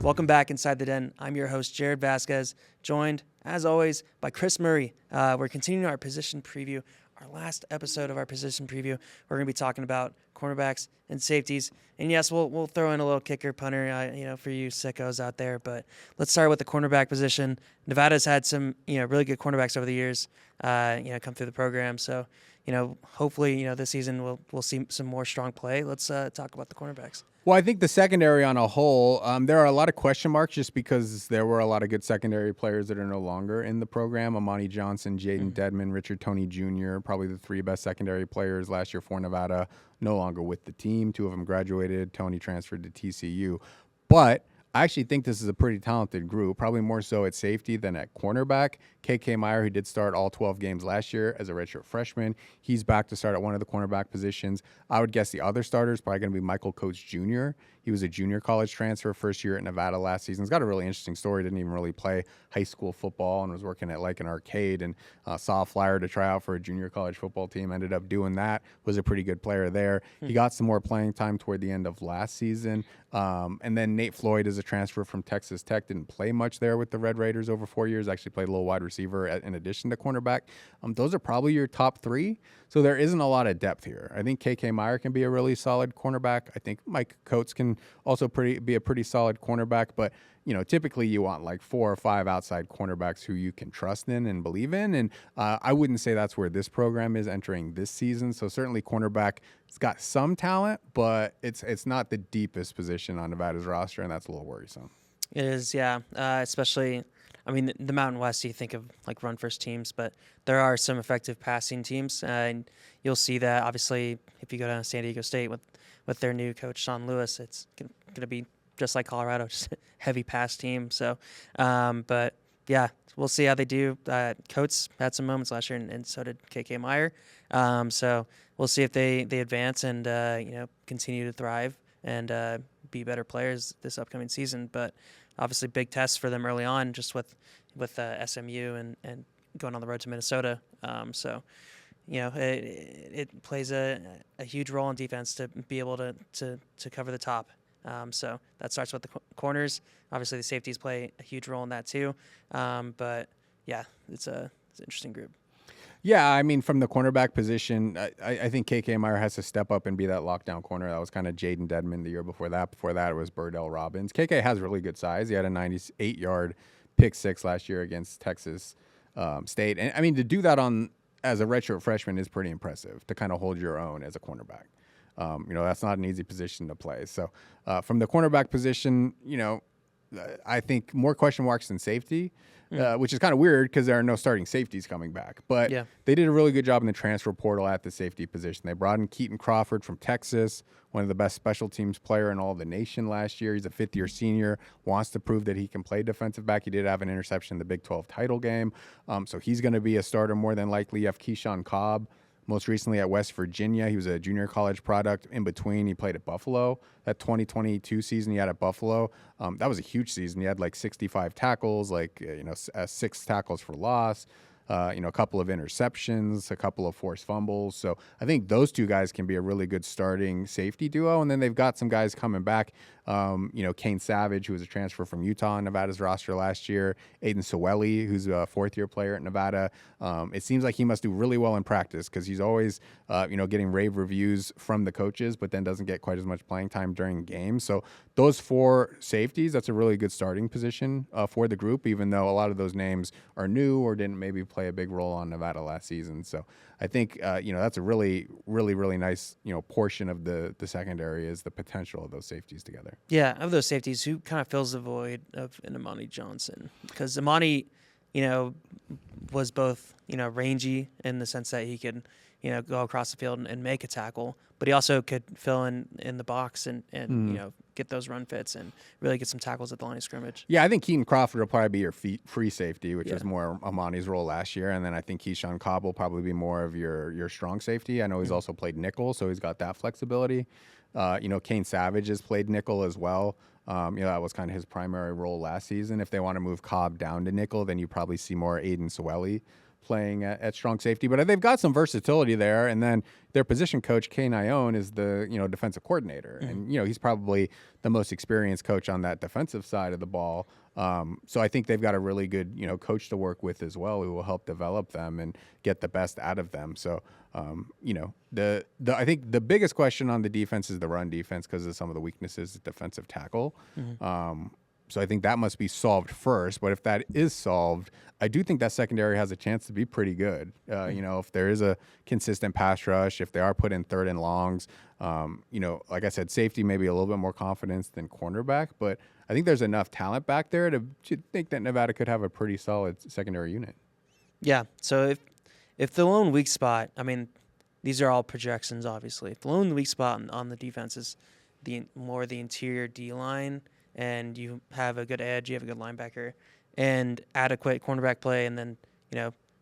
Welcome back Inside the Den. I'm your host, Jared Vasquez, joined, as always, by Chris Murray. We're continuing our position preview. Our last episode of our position preview, we're going to be talking about cornerbacks and safeties. And yes, we'll throw in a little kicker, punter, for you sickos out there. But let's start with the cornerback position. Nevada's had some, really good cornerbacks over the years, come through the program. So, hopefully, this season we'll see some more strong play. Let's talk about the cornerbacks. Well, I think the secondary on a whole, there are a lot of question marks just because there were a lot of good secondary players that are no longer in the program. Amani Johnson, Jaden Dedman, Richard Toney Jr., probably the three best secondary players last year for Nevada, no longer with the team. Two of them graduated. Toney transferred to TCU. But I actually think this is a pretty talented group, probably more so at safety than at cornerback. K.K. Meyer, who did start all 12 games last year as a redshirt freshman, he's back to start at one of the cornerback positions. I would guess the other starter is probably going to be Michael Coates Jr. He was a junior college transfer, first year at Nevada last season. He's got a really interesting story. Didn't even really play high school football and was working at like an arcade and saw a flyer to try out for a junior college football team. Ended up doing that. Was a pretty good player there. He got some more playing time toward the end of last season. And then Nate Floyd is a transfer from Texas Tech. Didn't play much there with the Red Raiders over 4 years. Actually played a little wide receiver in addition to cornerback. Those are probably your top three. So there isn't a lot of depth here. I think K.K. Meyer can be a really solid cornerback. I think Mike Coates can also be a pretty solid cornerback. But, typically you want like 4 or 5 outside cornerbacks who you can trust in and believe in. And I wouldn't say that's where this program is entering this season. So certainly cornerback has got some talent, but it's not the deepest position on Nevada's roster, and that's a little worrisome. It is, yeah. Especially, the Mountain West, you think of like run first teams, but there are some effective passing teams, and you'll see that obviously if you go down to San Diego State with their new coach Sean Lewis, it's going to be just like Colorado, just a heavy pass team. So, but yeah, we'll see how they do. Coates had some moments last year, and so did K.K. Meyer. So we'll see if they advance and continue to thrive and be better players this upcoming season. But obviously, big tests for them early on, just with SMU and going on the road to Minnesota. So, it plays a huge role in defense to be able to cover the top. So that starts with the corners. Obviously, the safeties play a huge role in that too. But yeah, it's an interesting group. Yeah, from the cornerback position, I think K.K. Meyer has to step up and be that lockdown corner. That was kind of Jaden Dedman the year before that. Before that, it was Burdell Robbins. K.K. has really good size. He had a 98-yard pick six last year against Texas State. And, to do that as a redshirt freshman is pretty impressive, to kind of hold your own as a cornerback. That's not an easy position to play. So from the cornerback position, I think more question marks than safety, which is kind of weird because there are no starting safeties coming back. But they did a really good job in the transfer portal at the safety position. They brought in Keaton Crawford from Texas, one of the best special teams player in all of the nation last year. He's a fifth-year senior, wants to prove that he can play defensive back. He did have an interception in the Big 12 title game. So he's going to be a starter more than likely. You have Keyshawn Cobb, most recently at West Virginia. He was a junior college product. In between, he played at Buffalo. That 2022 season he had at Buffalo, that was a huge season. He had like 65 tackles, 6 tackles for loss, a couple of interceptions, a couple of forced fumbles. So I think those two guys can be a really good starting safety duo. And then they've got some guys coming back. Kane Savage, who was a transfer from Utah on Nevada's roster last year. Aiden Sewelli, who's a fourth-year player at Nevada. It seems like he must do really well in practice because he's always, getting rave reviews from the coaches, but then doesn't get quite as much playing time during games. So those 4 safeties, that's a really good starting position for the group, even though a lot of those names are new or didn't maybe play a big role on Nevada last season. So I think, that's a really, really, really nice, portion of the secondary is the potential of those safeties together. Yeah, of those safeties, who kind of fills the void of an Amani Johnson? Because Amani, was both, rangy in the sense that he could, go across the field and make a tackle, but he also could fill in the box and get those run fits and really get some tackles at the line of scrimmage. Yeah, I think Keaton Crawford will probably be your free safety, which was more Amani's role last year. And then I think Keyshawn Cobb will probably be more of your strong safety. I know he's also played nickel, so he's got that flexibility. Kane Savage has played nickel as well. That was kind of his primary role last season. If they want to move Cobb down to nickel, then you probably see more Aiden Sewelli playing at strong safety, but they've got some versatility there. And then their position coach, Kay Nyone, is the defensive coordinator, and he's probably the most experienced coach on that defensive side of the ball. So I think they've got a really good coach to work with as well, who will help develop them and get the best out of them. So I think the biggest question on the defense is the run defense because of some of the weaknesses at defensive tackle. So I think that must be solved first. But if that is solved, I do think that secondary has a chance to be pretty good. If there is a consistent pass rush, if they are put in third and longs, like I said, safety maybe a little bit more confidence than cornerback. But I think there's enough talent back there to think that Nevada could have a pretty solid secondary unit. Yeah. So if the lone weak spot, I mean, these are all projections, obviously. If the lone weak spot on the defense is the interior D line, and you have a good edge, you have a good linebacker, and adequate cornerback play, and then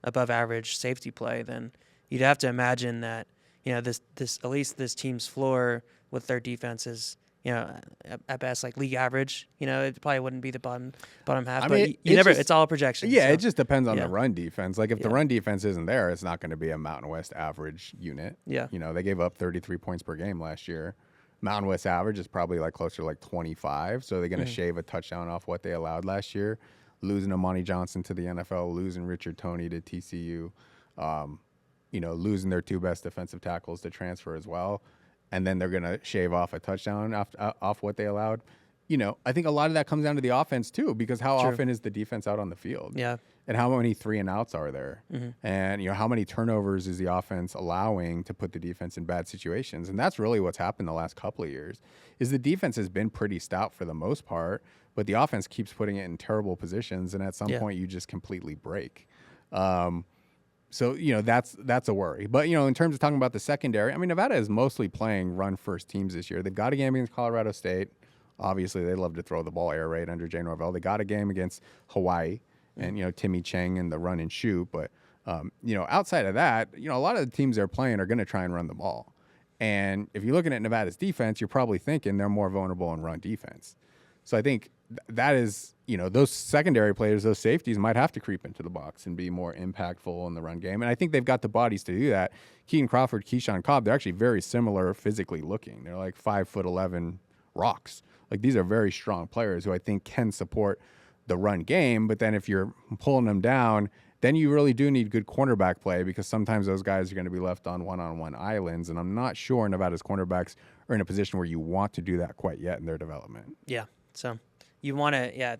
above average safety play, then you'd have to imagine that this at least this team's floor with their defense is at best like league average. It probably wouldn't be the bottom half, but it's all projection. Yeah, so. It just depends on the run defense. Like if the run defense isn't there, it's not going to be a Mountain West average unit. Yeah, they gave up 33 points per game last year. Mountain West average is probably like closer to like 25. So they're going to shave a touchdown off what they allowed last year. Losing Amani Johnson to the NFL, losing Richard Toney to TCU, losing their two best defensive tackles to transfer as well. And then they're going to shave off a touchdown off what they allowed. I think a lot of that comes down to the offense too, because how often is the defense out on the field? Yeah. And how many 3-and-outs are there? And, how many turnovers is the offense allowing to put the defense in bad situations? And that's really what's happened the last couple of years is the defense has been pretty stout for the most part, but the offense keeps putting it in terrible positions. And at some point you just completely break. So, that's a worry. But, in terms of talking about the secondary, I mean, Nevada is mostly playing run-first teams this year. They've got a game against Colorado State. Obviously, they love to throw the ball air raid under Jay Norvell. They got a game against Hawaii and, Timmy Chang and the run and shoot. But, outside of that, a lot of the teams they're playing are going to try and run the ball. And if you're looking at Nevada's defense, you're probably thinking they're more vulnerable in run defense. So I think that is, those secondary players, those safeties might have to creep into the box and be more impactful in the run game. And I think they've got the bodies to do that. Keaton Crawford, Keyshawn Cobb, they're actually very similar physically looking. They're like 5'11" rocks. Like these are very strong players who I think can support the run game. But then if you're pulling them down, then you really do need good cornerback play because sometimes those guys are going to be left on one-on-one islands. And I'm not sure Nevada's cornerbacks are in a position where you want to do that quite yet in their development. Yeah. So you want to,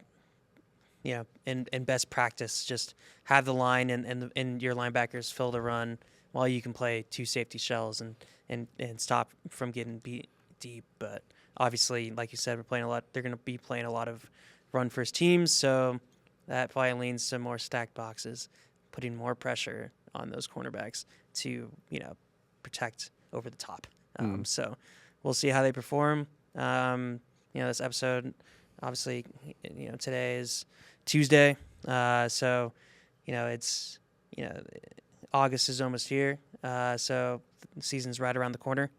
in best practice, just have the line and your linebackers fill the run while you can play two safety shells and stop from getting beat deep. But obviously, like you said, they're going to be playing a lot of run first teams. So that probably leans to more stacked boxes, putting more pressure on those cornerbacks to, protect over the top. So we'll see how they perform. This episode, obviously, today is Tuesday. So, it's, August is almost here. So the season's right around the corner.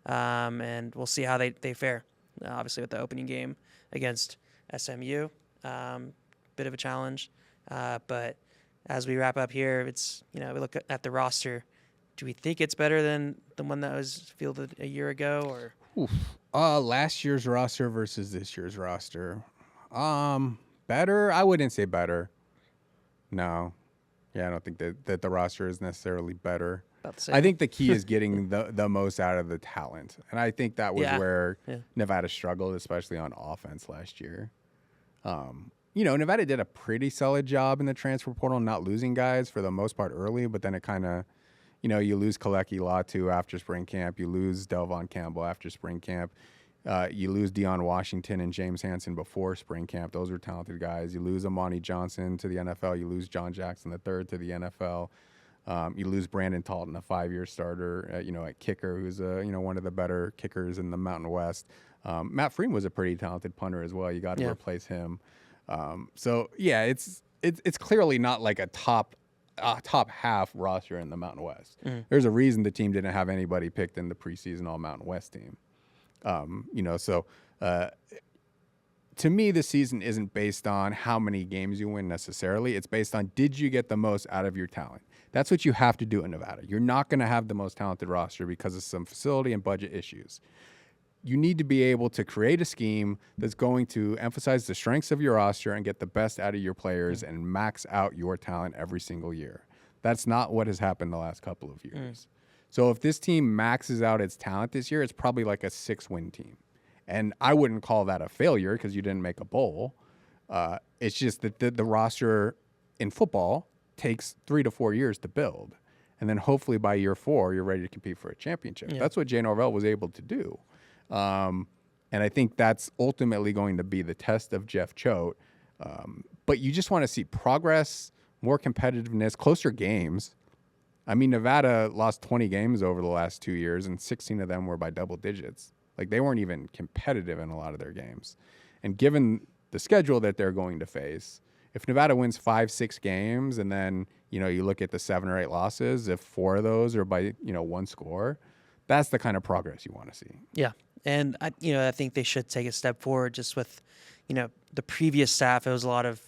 And we'll see how they fare. Obviously, with the opening game against SMU, bit of a challenge. But as we wrap up here, it's, we look at the roster. Do we think it's better than the one that was fielded a year ago, or? Last year's roster versus this year's roster. Better? I wouldn't say better. No. Yeah, I don't think that the roster is necessarily better. I think the key is getting the most out of the talent. And I think that was where Nevada struggled, especially on offense last year. Nevada did a pretty solid job in the transfer portal, not losing guys for the most part early, but then it kind of, you lose Kaleki Latu after spring camp. You lose Delvon Campbell after spring camp. You lose Deion Washington and James Hansen before spring camp. Those were talented guys. You lose Amani Johnson to the NFL. You lose John Jackson III to the NFL. You lose Brandon Talton, a 5-year starter, at kicker, who's one of the better kickers in the Mountain West. Matt Freeman was a pretty talented punter as well. You got to replace him. It's clearly not like a top half roster in the Mountain West. There's a reason the team didn't have anybody picked in the preseason All Mountain West team. to me, the season isn't based on how many games you win necessarily. It's based on, did you get the most out of your talent? That's what you have to do in Nevada. You're not going to have the most talented roster because of some facility and budget issues. You need to be able to create a scheme that's going to emphasize the strengths of your roster and get the best out of your players and max out your talent every single year. That's not what has happened the last couple of years. So if this team maxes out its talent this year, it's probably like a 6-win team. And I wouldn't call that a failure because you didn't make a bowl. It's just that the roster in football takes 3 to 4 years to build. And then hopefully by year 4, you're ready to compete for a championship. Yeah. That's what Jay Norvell was able to do. And I think that's ultimately going to be the test of Jeff Choate. But you just want to see progress, more competitiveness, closer games. I mean, Nevada lost 20 games over the last 2 years, and 16 of them were by double digits. Like, they weren't even competitive in a lot of their games. And given the schedule that they're going to face, if Nevada wins 5-6 games and then, you look at the 7 or 8 losses, if 4 of those are by, 1 score, that's the kind of progress you want to see. Yeah. And, I think they should take a step forward just with, the previous staff. It was a lot of,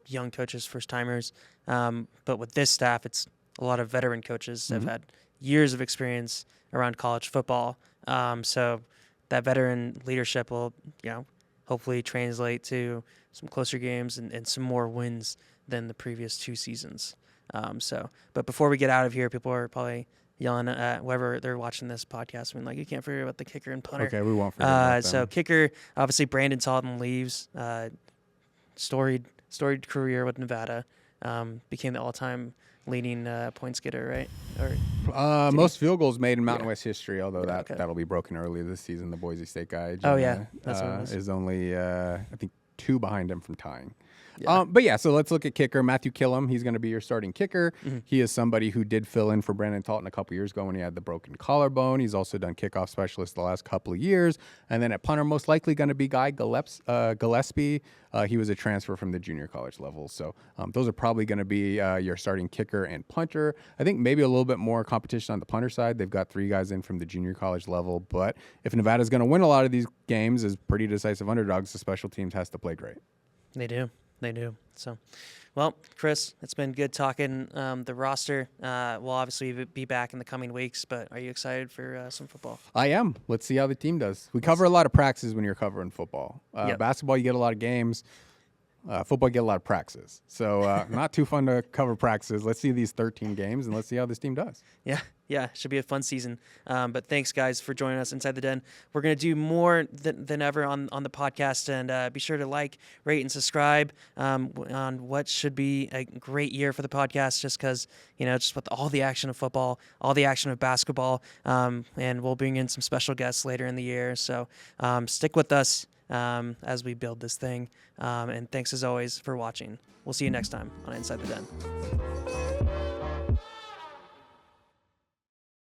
young coaches, first-timers. But with this staff, it's a lot of veteran coaches that have had years of experience around college football. So that veteran leadership will, hopefully translate to some closer games and some more wins than the previous 2 seasons. But before we get out of here, people are probably yelling at whoever they're watching this podcast. I mean, you can't forget about the kicker and punter. Okay, we won't forget about them. So kicker, obviously Brandon Talton leaves. Storied career with Nevada. Became the all-time leading points getter, right? Or most field goals made in Mountain West history, although that'll be broken early this season. The Boise State guy, Jonah, that's what it was. Is only I think 2 behind him from tying. Yeah. So let's look at kicker. Matthew Killam, he's going to be your starting kicker. He is somebody who did fill in for Brandon Talton a couple years ago when he had the broken collarbone. He's also done kickoff specialist the last couple of years. And then at punter, most likely going to be Guy Gillespie. He was a transfer from the junior college level. So those are probably going to be your starting kicker and punter. I think maybe a little bit more competition on the punter side. They've got 3 guys in from the junior college level. But if Nevada's going to win a lot of these games as pretty decisive underdogs, the special teams has to play great. They do. So, well, Chris, it's been good talking the roster. We'll obviously be back in the coming weeks, but are you excited for some football? I am. Let's see how the team does. We cover a lot of practices when you're covering football. Basketball, you get a lot of games. Football, you get a lot of practices. So not too fun to cover practices. Let's see these 13 games, and let's see how this team does. Yeah, should be a fun season. But thanks, guys, for joining us Inside the Den. We're going to do more than ever on the podcast, and be sure to like, rate, and subscribe on what should be a great year for the podcast, just because, just with all the action of football, all the action of basketball, and we'll bring in some special guests later in the year. So stick with us as we build this thing. And thanks, as always, for watching. We'll see you next time on Inside the Den.